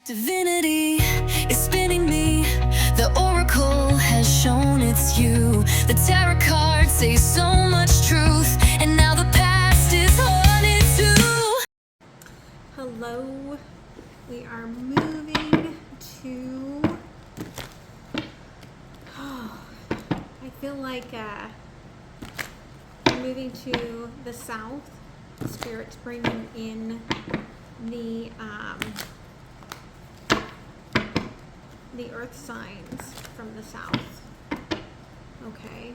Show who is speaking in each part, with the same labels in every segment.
Speaker 1: Divinity is spinning me. The oracle has shown it's you. The tarot cards say so much truth, and now the past is haunted too.
Speaker 2: Hello, we are moving to, I feel like moving to the south. Spirit's bringing in the earth signs from the south. Okay.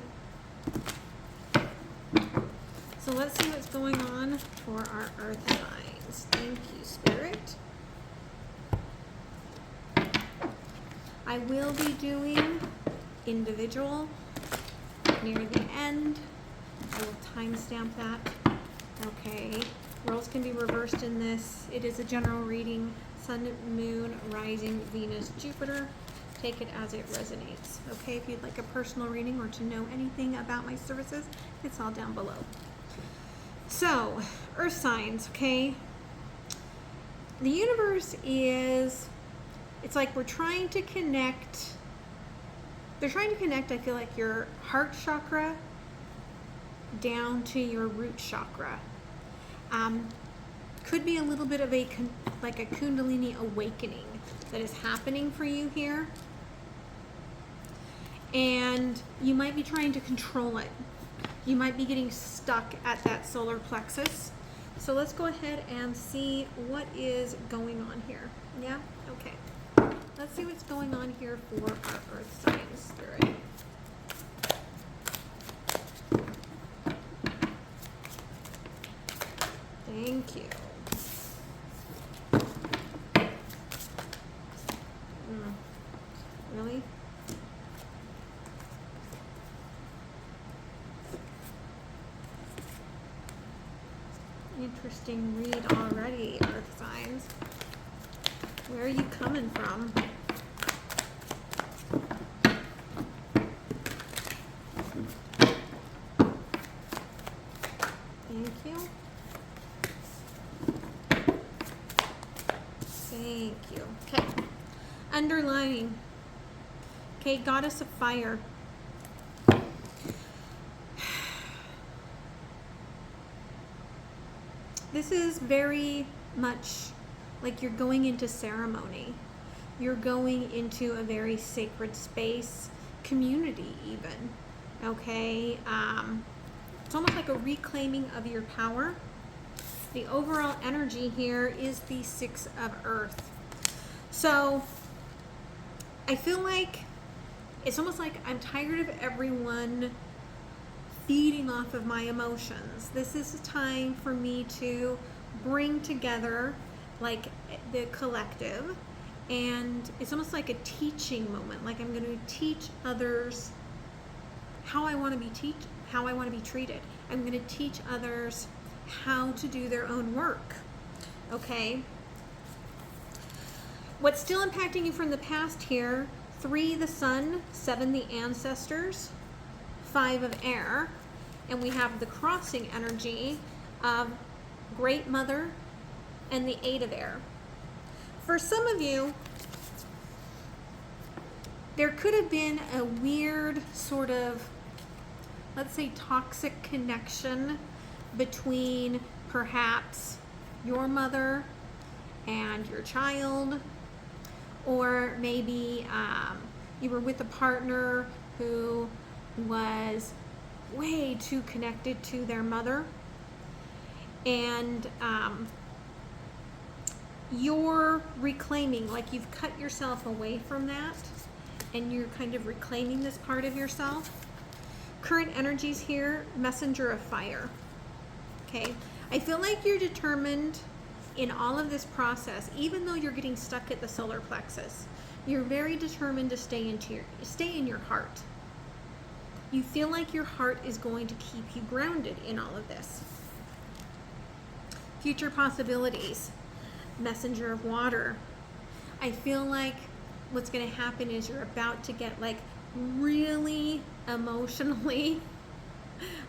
Speaker 2: So let's see what's going on for our earth signs. Thank you, Spirit. I will be doing individual near the end. I will timestamp that. Okay. Roles can be reversed in this. It is a general reading. Sun, Moon, Rising, Venus, Jupiter. Take it as it resonates. Okay, if you'd like a personal reading or to know anything about my services, it's all down below. So, earth signs, okay? The universe is, it's like we're trying to connect, they're trying to connect, I feel like, your heart chakra down to your root chakra. Could be a little bit of like a Kundalini awakening that is happening for you here. And you might be trying to control it. You might be getting stuck at that solar plexus. So let's go ahead and see what is going on here. Yeah? Okay. Let's see what's going on here for our earth signs, Spirit. Thank you. Really? Interesting read already, earth signs. Where are you coming from? Thank you. Thank you. Okay. Underlining. Okay, Goddess of Fire. This is very much like you're going into ceremony. You're going into a very sacred space, community even. Okay? It's almost like a reclaiming of your power. The overall energy here is the Six of Earth. So I feel like it's almost like I'm tired of everyone feeding off of my emotions. This is a time for me to bring together like the collective, and it's almost like a teaching moment. Like I'm going to teach others how I want to be treated. I'm going to teach others how to do their own work. Okay? What's still impacting you from the past here? 3, the Sun. 7, the Ancestors. 5 of Air. And we have the crossing energy of Great Mother and the 8 of Air. For some of you, there could have been a weird sort of, let's say, toxic connection between perhaps your mother and your child, or maybe you were with a partner who was way too connected to their mother, and you're reclaiming, like you've cut yourself away from that, and you're kind of reclaiming this part of yourself. Current energies here, Messenger of Fire. Okay, I feel like you're determined in all of this process, even though you're getting stuck at the solar plexus. You're very determined to stay in your heart. You feel like your heart is going to keep you grounded in all of this. Future possibilities, Messenger of Water. I feel like what's going to happen is you're about to get like really emotionally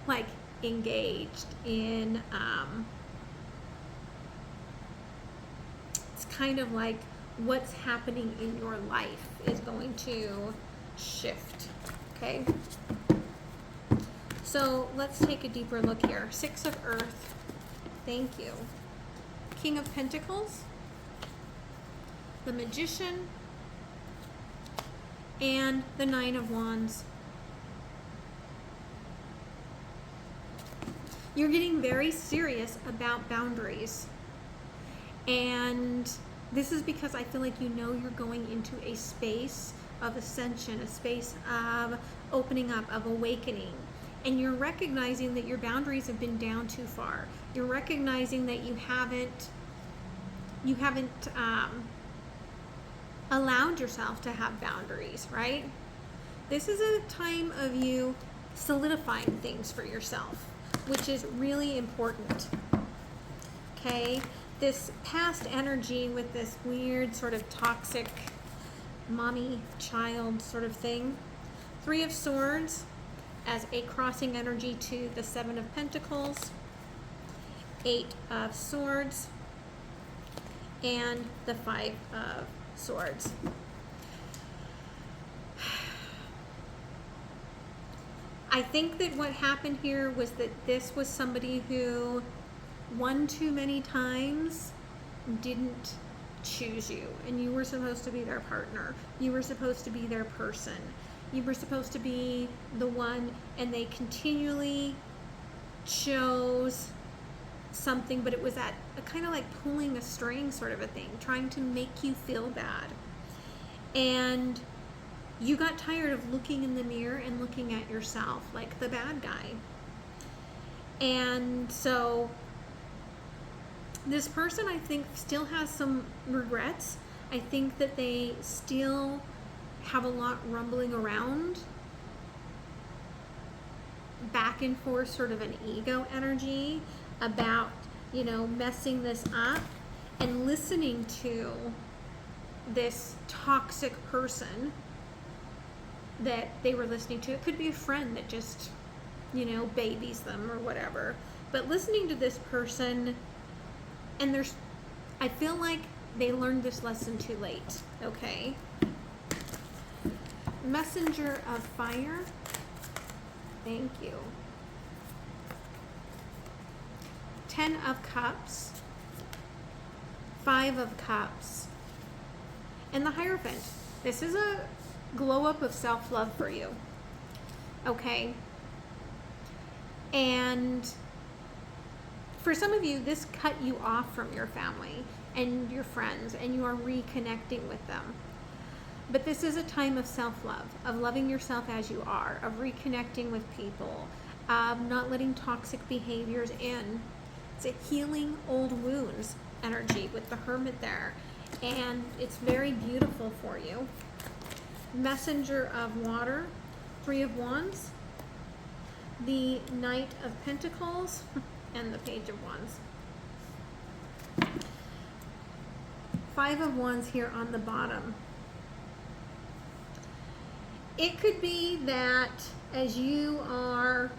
Speaker 2: like engaged in it's kind of like what's happening in your life is going to shift. Okay? So let's take a deeper look here. Six of Earth. Thank you. King of Pentacles. The Magician. And the Nine of Wands. You're getting very serious about boundaries. And this is because I feel like you know you're going into a space of ascension, a space of opening up, of awakening. And you're recognizing that your boundaries have been down too far. You're recognizing that you haven't allowed yourself to have boundaries, right? This is a time of you solidifying things for yourself, which is really important. Okay? This past energy with this weird sort of toxic mommy-child sort of thing. Three of Swords as a crossing energy to the Seven of Pentacles. Eight of Swords. And the Five of Swords. I think that what happened here was that this was somebody who one too many times didn't choose you, and you were supposed to be their partner. You were supposed to be their person. You were supposed to be the one, and they continually chose something, but it was that kind of like pulling a string sort of a thing, trying to make you feel bad. And you got tired of looking in the mirror and looking at yourself like the bad guy. And so this person, I think, still has some regrets. I think that they still have a lot rumbling around, back and forth, sort of an ego energy about, messing this up, and listening to this toxic person that they were listening to. It could be a friend that just, babies them or whatever. But listening to this person, and I feel like they learned this lesson too late, okay? Messenger of Fire. Thank you. Ten of Cups. Five of Cups. And the Hierophant. This is a glow up of self-love for you, okay? And for some of you, this cut you off from your family and your friends, and you are reconnecting with them. But this is a time of self-love, of loving yourself as you are, of reconnecting with people, of not letting toxic behaviors in. It's a healing old wounds energy with the Hermit there, and it's very beautiful for you. Messenger of Water, Three of Wands, the Knight of Pentacles, and the Page of Wands. Five of Wands here on the bottom. It could be that as you are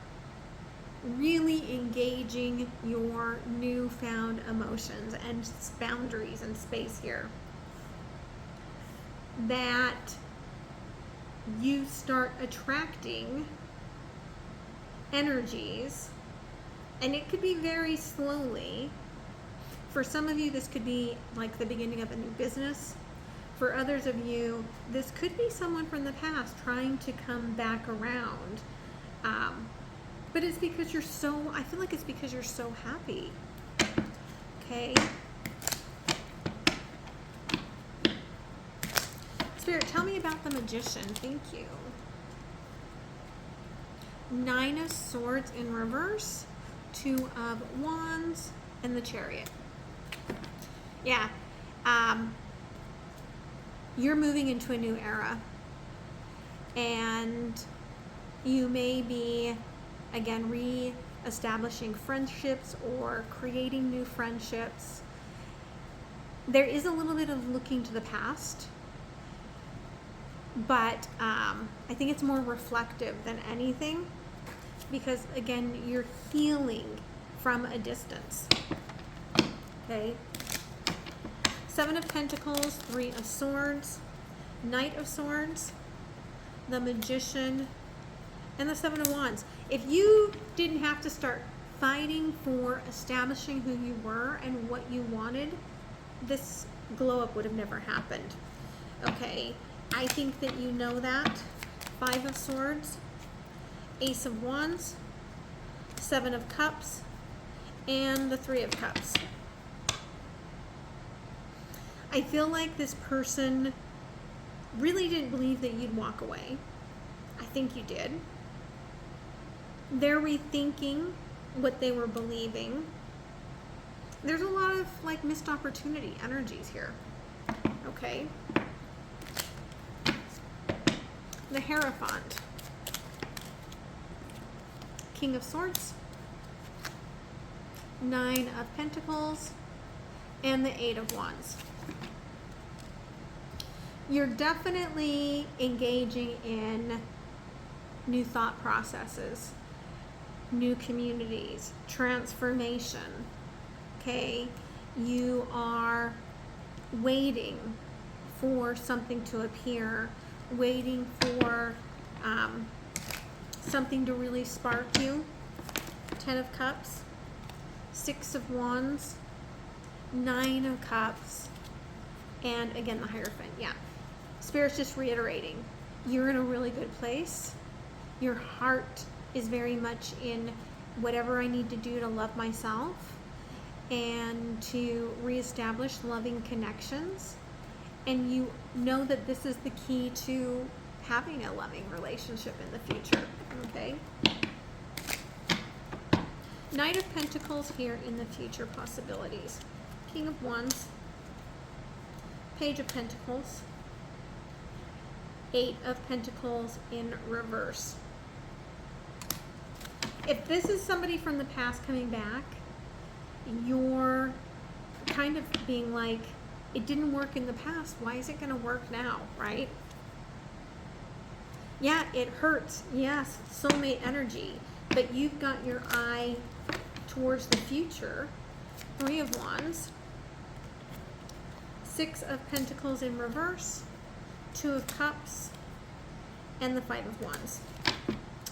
Speaker 2: really engaging your newfound emotions and boundaries and space here, that you start attracting energies, and it could be very slowly. For some of you, this could be like the beginning of a new business. For others of you, this could be someone from the past trying to come back around. But it's because I feel like it's because you're so happy. Okay? Spirit, tell me about the Magician. Thank you. Nine of Swords in reverse, Two of Wands, and the Chariot. Yeah. You're moving into a new era. And you may be, again, re-establishing friendships or creating new friendships. There is a little bit of looking to the past, but I think it's more reflective than anything, because again, you're healing from a distance. Okay? Seven of Pentacles, Three of Swords, Knight of Swords, the Magician, and the Seven of Wands. If you didn't have to start fighting for establishing who you were and what you wanted, this glow up would have never happened. Okay, I think that you know that. Five of Swords, Ace of Wands, Seven of Cups, and the Three of Cups. I feel like this person really didn't believe that you'd walk away. I think you did. They're rethinking what they were believing. There's a lot of like missed opportunity energies here. Okay. The Hierophant, King of Swords, Nine of Pentacles, and the Eight of Wands. You're definitely engaging in new thought processes, new communities, transformation. Okay, you are waiting for something to appear, waiting for something to really spark you. Ten of Cups, Six of Wands, Nine of Cups, and again the Hierophant. Yeah, Spirit's just reiterating, you're in a really good place. Your heart is very much in whatever I need to do to love myself and to reestablish loving connections. And you know that this is the key to having a loving relationship in the future. Okay? Knight of Pentacles here in the future possibilities. King of Wands, Page of Pentacles, Eight of Pentacles in reverse. If this is somebody from the past coming back, you're kind of being like, it didn't work in the past, why is it going to work now, right? Yeah, it hurts. Yes, soulmate energy, but you've got your eye towards the future. Three of Wands, Six of Pentacles in reverse, Two of Cups, and the Five of Wands.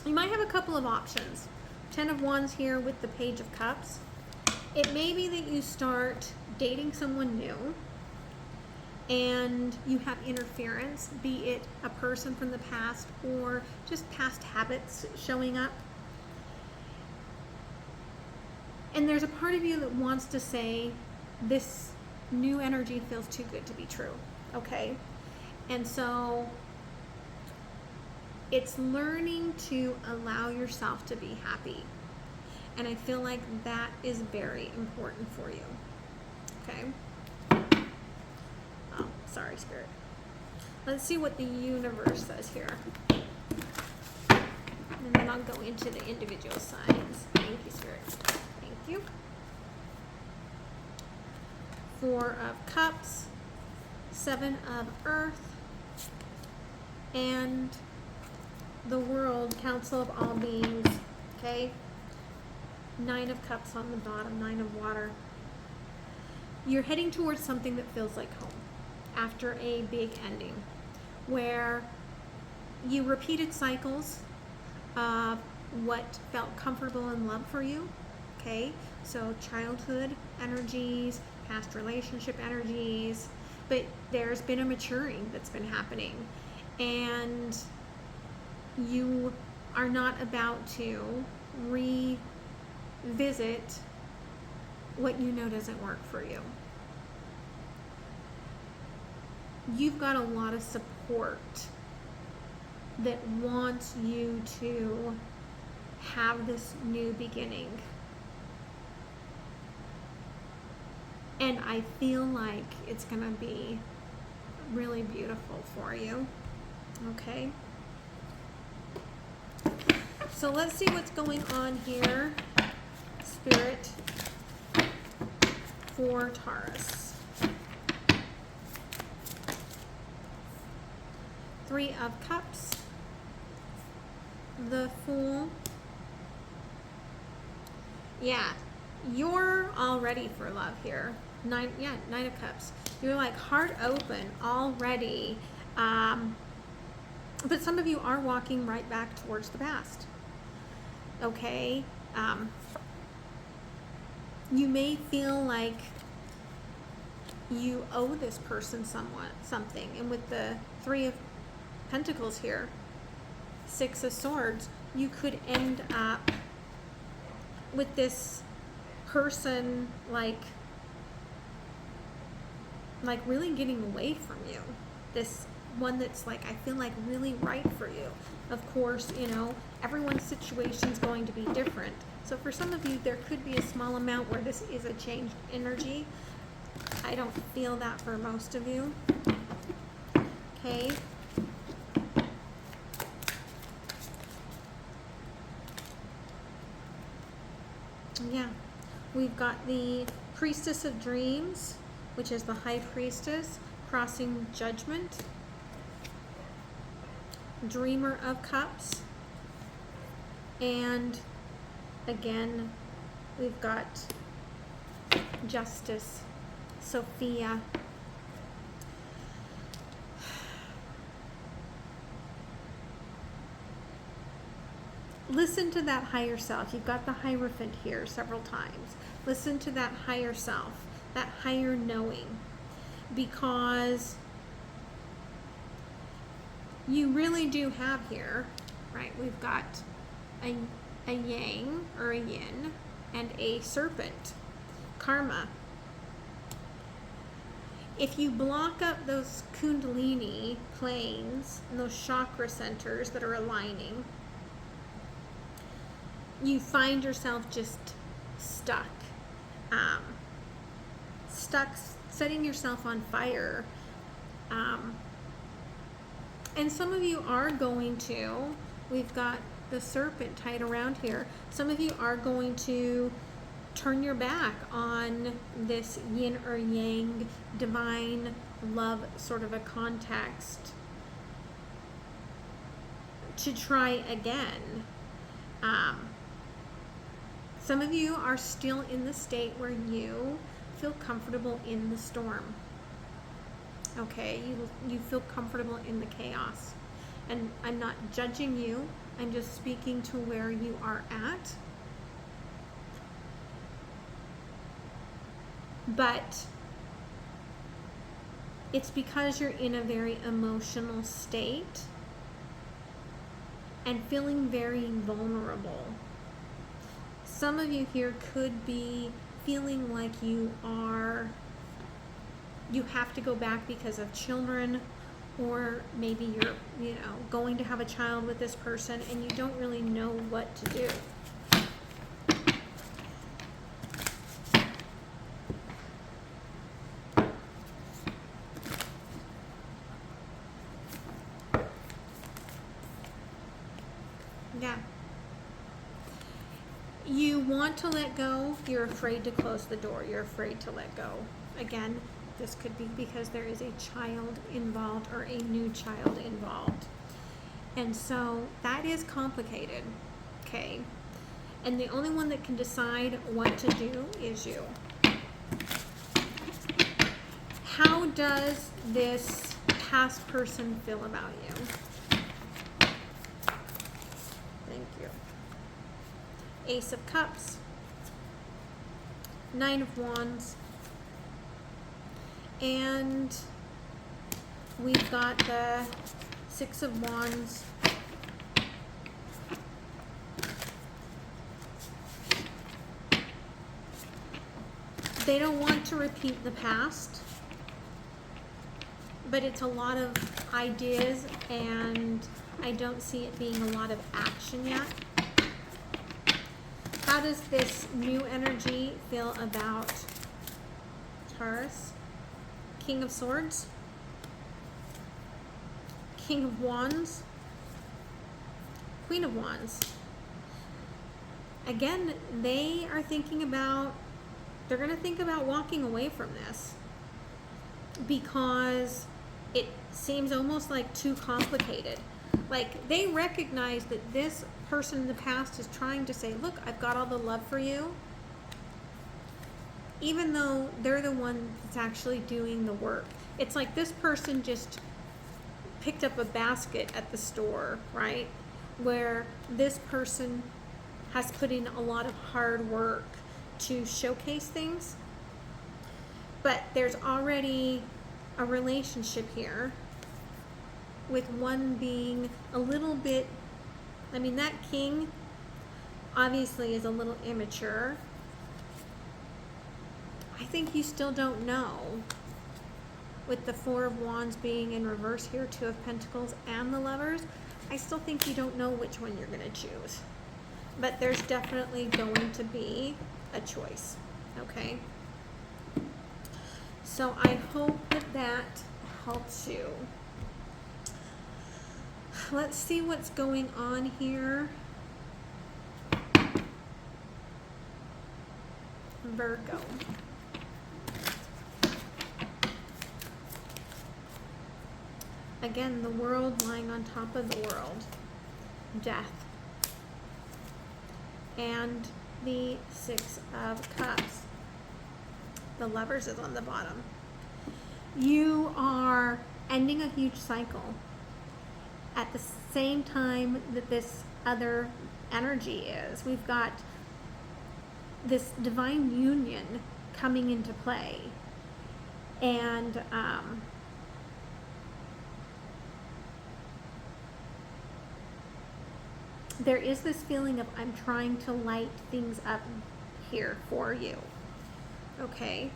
Speaker 2: You might have a couple of options. Ten of Wands here with the Page of Cups. It may be that you start dating someone new and you have interference, be it a person from the past or just past habits showing up. And there's a part of you that wants to say, this new energy feels too good to be true, okay? And so it's learning to allow yourself to be happy. And I feel like that is very important for you, okay? Oh, sorry, Spirit. Let's see what the universe says here. And then I'll go into the individual signs. Thank you, Spirit. Thank you. Four of Cups, Seven of Earth, and the World, Council of All Beings, okay? Nine of Cups on the bottom, Nine of Water. You're heading towards something that feels like home after a big ending, where you repeated cycles of what felt comfortable and love for you, okay? So childhood energies, past relationship energies, but there's been a maturing that's been happening, and you are not about to revisit what you know doesn't work for you. You've got a lot of support that wants you to have this new beginning. And I feel like it's going to be really beautiful for you. Okay? So let's see what's going on here, Spirit, for Taurus. Three of Cups, the Fool. Yeah, you're all ready for love here. Nine of Cups. You're like heart open already. But some of you are walking right back towards the past. Okay? You may feel like you owe this person something. And with the Three of Pentacles here, Six of Swords, you could end up with this person like really getting away from you. This one that's like, I feel like really right for you. Of course, you know, everyone's situation is going to be different. So for some of you, there could be a small amount where this is a changed energy. I don't feel that for most of you. Okay. Yeah. We've got the Priestess of Dreams, which is the High Priestess, crossing Judgment. Dreamer of Cups. And again, we've got Justice, Sophia. Listen to that higher self. You've got the Hierophant here several times. Listen to that higher self, that higher knowing, because you really do have here, right? We've got a yang or a yin and a serpent, karma. If you block up those kundalini planes and those chakra centers that are aligning, you find yourself just stuck, setting yourself on fire. And some of you are going to, we've got the serpent tied around here, some of you are going to turn your back on this yin or yang, divine love sort of a context to try again. Some of you are still in the state where you feel comfortable in the storm. Okay, you feel comfortable in the chaos. And I'm not judging you, I'm just speaking to where you are at. But it's because you're in a very emotional state and feeling very vulnerable. Some of you here could be feeling like you have to go back because of children, or maybe you're, going to have a child with this person and you don't really know what to do. Yeah. You want to let go, you're afraid to close the door, you're afraid to let go. Again, this could be because there is a child involved or a new child involved. And so that is complicated, okay? And the only one that can decide what to do is you. How does this past person feel about you? Thank you. Ace of Cups, Nine of Wands, and we've got the Six of Wands. They don't want to repeat the past, but it's a lot of ideas and I don't see it being a lot of action yet. How does this new energy feel about Taurus? King of Swords, King of Wands, Queen of Wands. Again, they are they're going to think about walking away from this because it seems almost like too complicated. Like, they recognize that this person in the past is trying to say, look, I've got all the love for you, even though they're the one that's actually doing the work. It's like this person just picked up a basket at the store, right? Where this person has put in a lot of hard work to showcase things. But there's already a relationship here with one being a little bit, I mean, that king obviously is a little immature. I think you still don't know, with the Four of Wands being in reverse here, Two of Pentacles, and the Lovers. I still think you don't know which one you're going to choose. But there's definitely going to be a choice, okay? So I hope that that helps you. Let's see what's going on here. Virgo. Again, the World lying on top of the World. Death. And the Six of Cups. The Lovers is on the bottom. You are ending a huge cycle at the same time that this other energy is. We've got this divine union coming into play. And there is this feeling of, I'm trying to light things up here for you. Okay?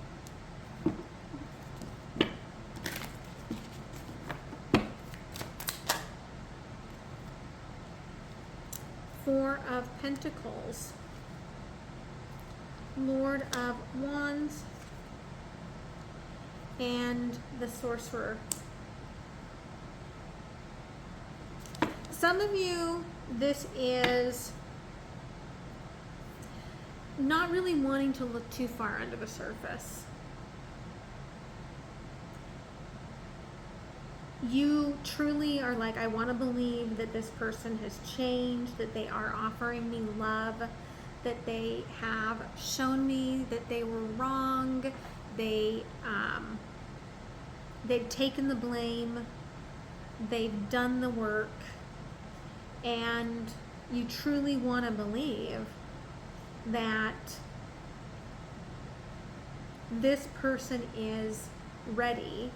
Speaker 2: Four of Pentacles. Lord of Wands. And the Sorcerer. Some of you, this is not really wanting to look too far under the surface. You truly are like, I want to believe that this person has changed, that they are offering me love, that they have shown me that they were wrong, they've taken the blame, they've done the work, and you truly want to believe that this person is ready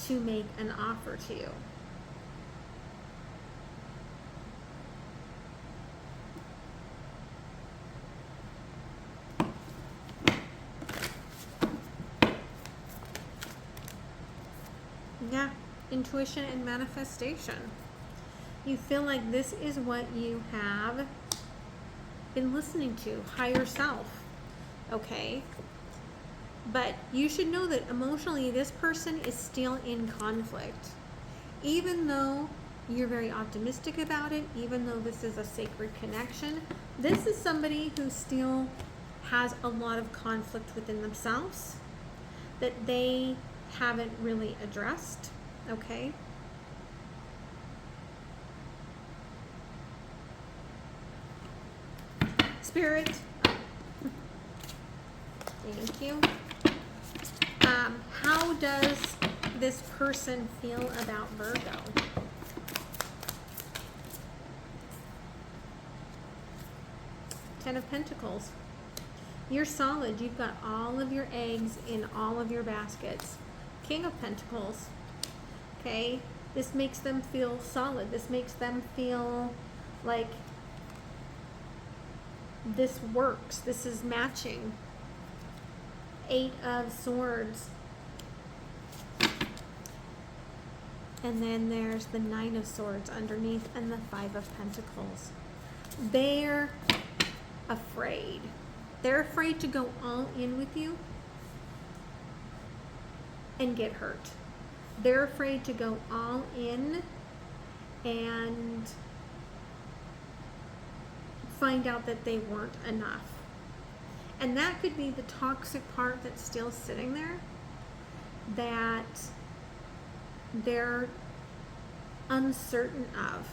Speaker 2: to make an offer to you. Yeah, intuition and manifestation. You feel like this is what you have been listening to, higher self, okay? But you should know that emotionally this person is still in conflict. Even though you're very optimistic about it, even though this is a sacred connection, this is somebody who still has a lot of conflict within themselves that they haven't really addressed, okay? Spirit, thank you. How does this person feel about Virgo? Ten of Pentacles. You're solid. You've got all of your eggs in all of your baskets. King of Pentacles. Okay? This makes them feel solid. This makes them feel like this works. This is matching. Eight of Swords. And then there's the Nine of Swords underneath and the Five of Pentacles. They're afraid. They're afraid to go all in with you and get hurt. They're afraid to go all in and find out that they weren't enough. And that could be the toxic part that's still sitting there, that they're uncertain of.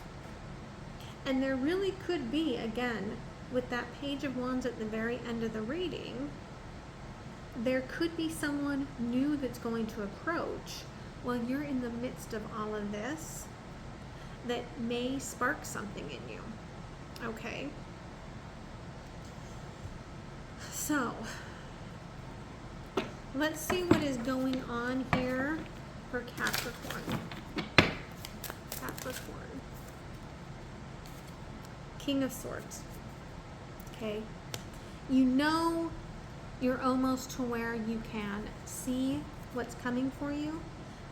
Speaker 2: And there really could be, again, with that Page of Wands at the very end of the reading, there could be someone new that's going to approach while you're in the midst of all of this that may spark something in you. Okay? So, let's see what is going on here for Capricorn. Capricorn. King of Swords. Okay? You know you're almost to where you can see what's coming for you.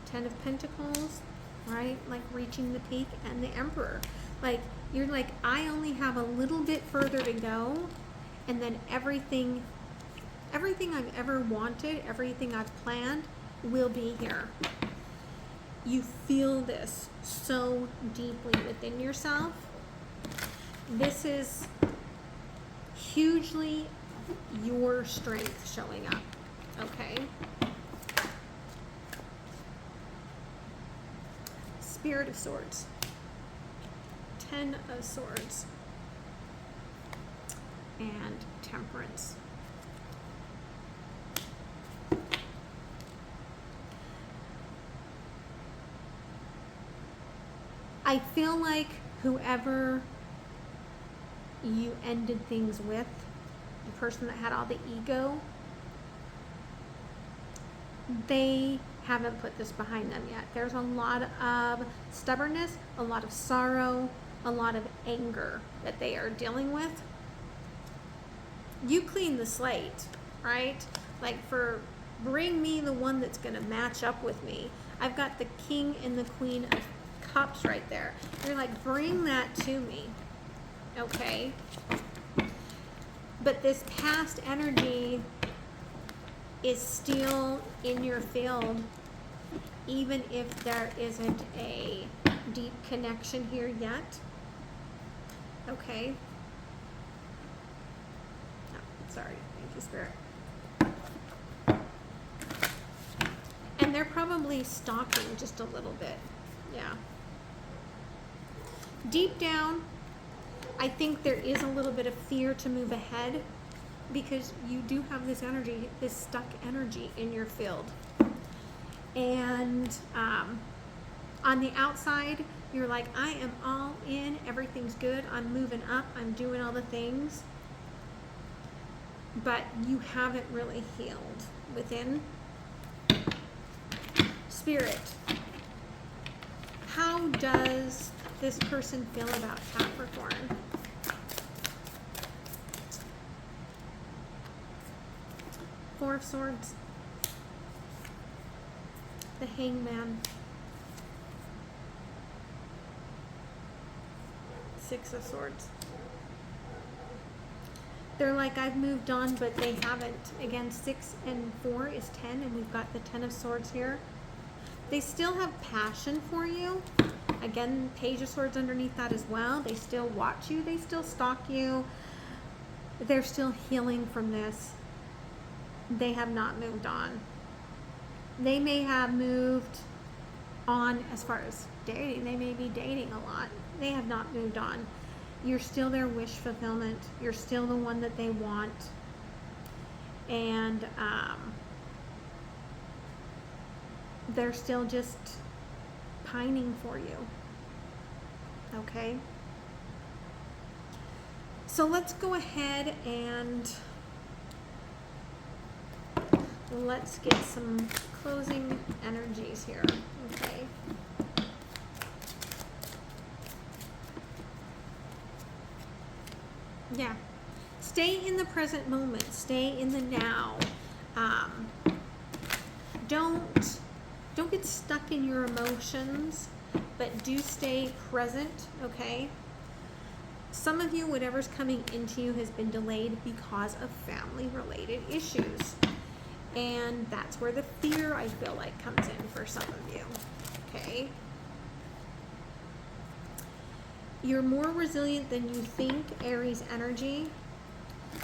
Speaker 2: 10 of Pentacles, right? Like reaching the peak, and the Emperor. Like, you're like, I only have a little bit further to go, and then everything I've ever wanted, everything I've planned will be here. You feel this so deeply within yourself. This is hugely your strength showing up, okay? Spirit of Swords. 10 of Swords. And Temperance. I feel like whoever you ended things with, the person that had all the ego, they haven't put this behind them yet. There's a lot of stubbornness, a lot of sorrow, a lot of anger that they are dealing with. You clean the slate, right? Like, bring me the one that's going to match up with me. I've got the King and the Queen of Cups right there. You're like, bring that to me. Okay? But this past energy is still in your field, even if there isn't a deep connection here yet. Okay? Oh, sorry. Thank you, Spirit. And they're probably stalking just a little bit. Yeah. Deep down, I think there is a little bit of fear to move ahead, because you do have this energy, this stuck energy in your field. And on the outside, you're like, I am all in, everything's good, I'm moving up, I'm doing all the things. But you haven't really healed within. Spirit, how does this person feel about Capricorn? Four of Swords, the Hangman, Six of Swords. They're like, I've moved on, but they haven't. Again, 6 and 4 is 10, and we've got the 10 of Swords here. They still have passion for you. Again, Page of Swords underneath that as well. They still watch you. They still stalk you. They're still healing from this. They have not moved on. They may have moved on as far as dating. They may be dating a lot. They have not moved on. You're still their wish fulfillment. You're still the one that they want. And they're still just pining for you. Okay? So let's go ahead and let's get some closing energies here. Okay? Yeah. Stay in the present moment. Stay in the now. Don't get stuck in your emotions, but do stay present, okay? Some of you, whatever's coming into you has been delayed because of family-related issues. And that's where the fear, I feel like, comes in for some of you, okay? You're more resilient than you think, Aries energy.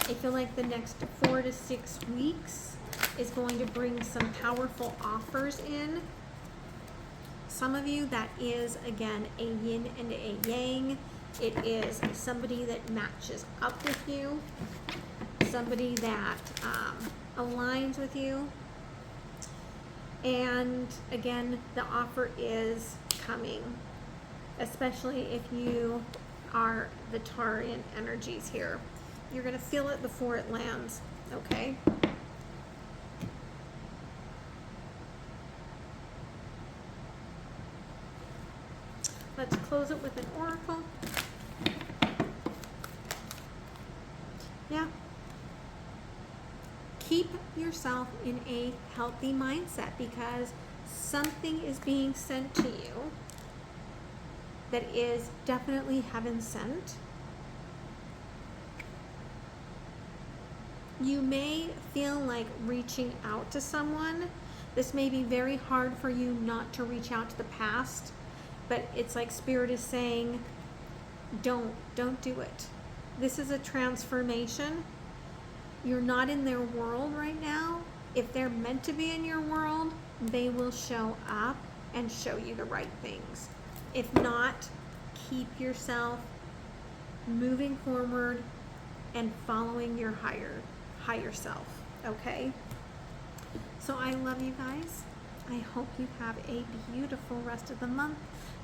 Speaker 2: I feel like the next 4 to 6 weeks is going to bring some powerful offers in. Some of you, that is, again, a yin and a yang. It is somebody that matches up with you. somebody that aligns with you. And again, the offer is coming, especially if you are the Taurian energies here. You're going to feel it before it lands, okay? Let's close it with an oracle. Yeah. Keep yourself in a healthy mindset, because something is being sent to you that is definitely heaven sent. You may feel like reaching out to someone. This may be very hard for you not to reach out to the past, but it's like Spirit is saying, don't do it. This is a transformation. You're not in their world right now. If they're meant to be in your world, they will show up and show you the right things. If not, keep yourself moving forward and following your higher self, okay? So I love you guys. I hope you have a beautiful rest of the month.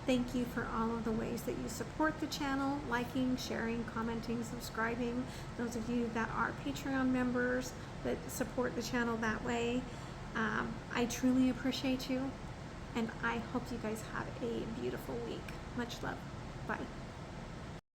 Speaker 2: Thank you for all of the ways that you support the channel, liking, sharing, commenting, subscribing. Those of you that are Patreon members that support the channel that way, I truly appreciate you, and I hope you guys have a beautiful week. Much love. Bye.